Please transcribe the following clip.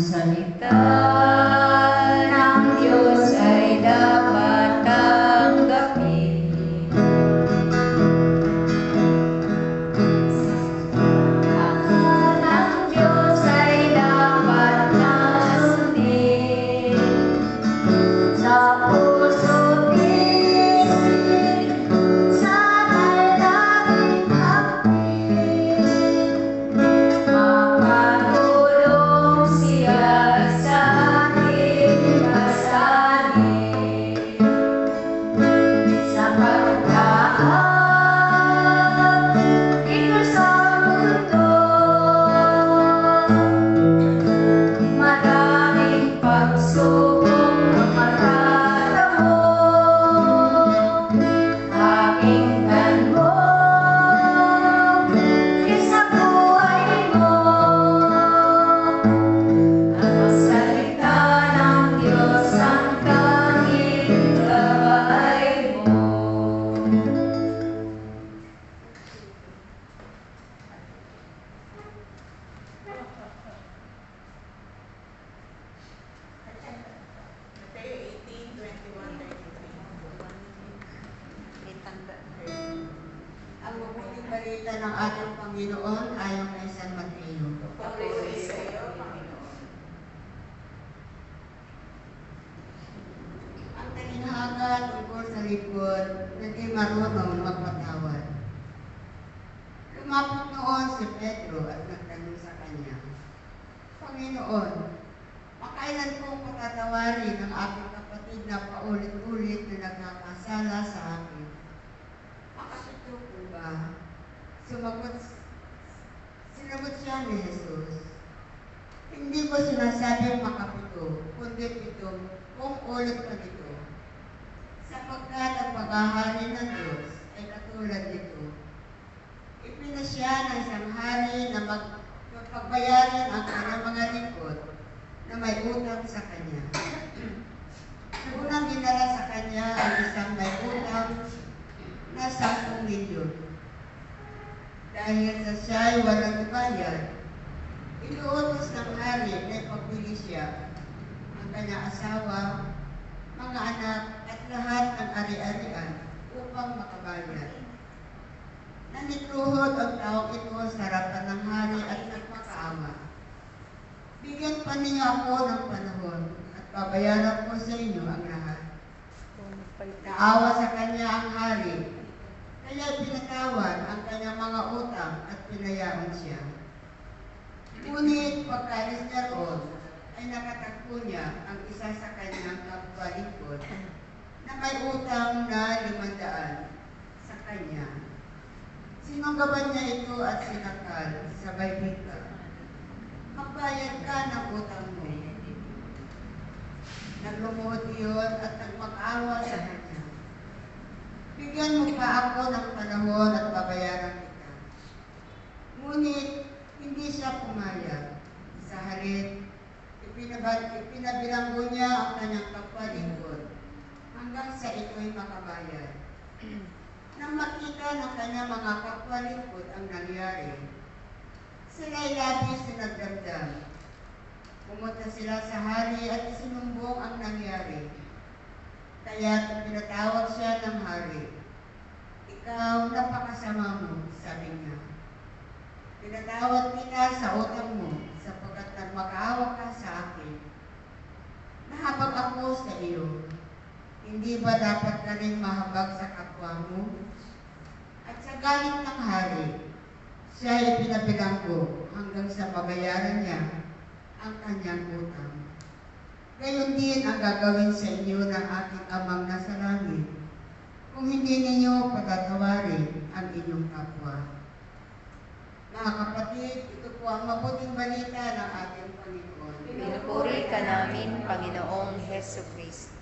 salita ng Diyos ay dapat tanggapin. Ang ng Diyos ay dapat nasundin sa puso't isip, sana'y laging aktif. Makatulong siya sa ating pasanin sa paglaang ito sa mundo. Maraming pagsubok ang matatamo, pakinggan mo sa buhay mo ang salita ng Diyos ang tanging gabay mo. Mateo 18:21-33. Ang mabuting balita ng ating Panginoon ayon kay San Mateo. Papuri sa iyo, Panginoon. Ang talinhaga tungkol sa likod na di marunong magpatawad. Lumapit noon si Pedro at nagtanong sa kanya, Panginoon, makailan kong patatawarin ang aking kapatid na paulit-ulit na nagkakasala sa akin? Makapito ko ba? Sinagot siya ni Jesus, hindi ko sinasabing makapito, kundi pito kung ulit pa nito. Sapagkat ang paghahari ng Diyos ay katulad nito. Ipinasya ng isang hari na magpagbayaran ang kanyang mga lingkod na may utang sa kanya. Unang dinala sa kanya ang isang may utang na 10 milyon. Dahil sa siya'y walang bayad, inuutos ng hari na ipagbili siya ang kanyang asawa, mga anak at lahat ng ari-arian upang makabayad. Nanikluhod ang taong ito sa harapan ng hari at nagmakaawa. Bigyan pa niyo ako ng panahon at babayaran ko sa inyo ang lahat. Naawa sa kanya ang hari, kaya pinatawad ang kanyang mga utang at pinayaan siya. Ngunit pagkaalis niya roon, ay nakatagpo niya ang isa sa kanyang kapwa-lingkod na may utang na 500 sa kanya. Sinunggaban niya ito at sinakal, sabay bigla, magbayad ka ng utang mo. Naglumuhod iyon at nagmakaawa sa kanya. Bigyan mo pa ako ng panahon at babayaran kita. Ngunit hindi siya pumayag. Sa halip, ipinabilanggo niya ang kanyang kapwa-lingkod hanggang sa ito'y makabayad. Nang makita ng kanyang mga kapwa-lingkod ang nangyari, sila'y labis na nagdamdam. Pumunta sila sa hari at isinumbong ang nangyari. Kaya pinatawag siya ng hari. Ikaw, napakasama mo, sabi niya. Pinatawag kita sa utang mo, sapagkat nagmakaawa ka sa akin. Nahabag ako sa iyo. Hindi ba dapat ka rin mahabag sa kapwa mo? At sa galit ng hari, siya ay pinabilanggo hanggang sa babayaran niya ang kanyang utang. Gayon din ang gagawin sa inyo ng aking Amang nasa langit, kung hindi ninyo patatawarin ang inyong kapwa. Mga kapatid, ito po ang mabuting balita ng ating Panginoon. Pinupuri ka namin, Panginoong Hesus Kristo.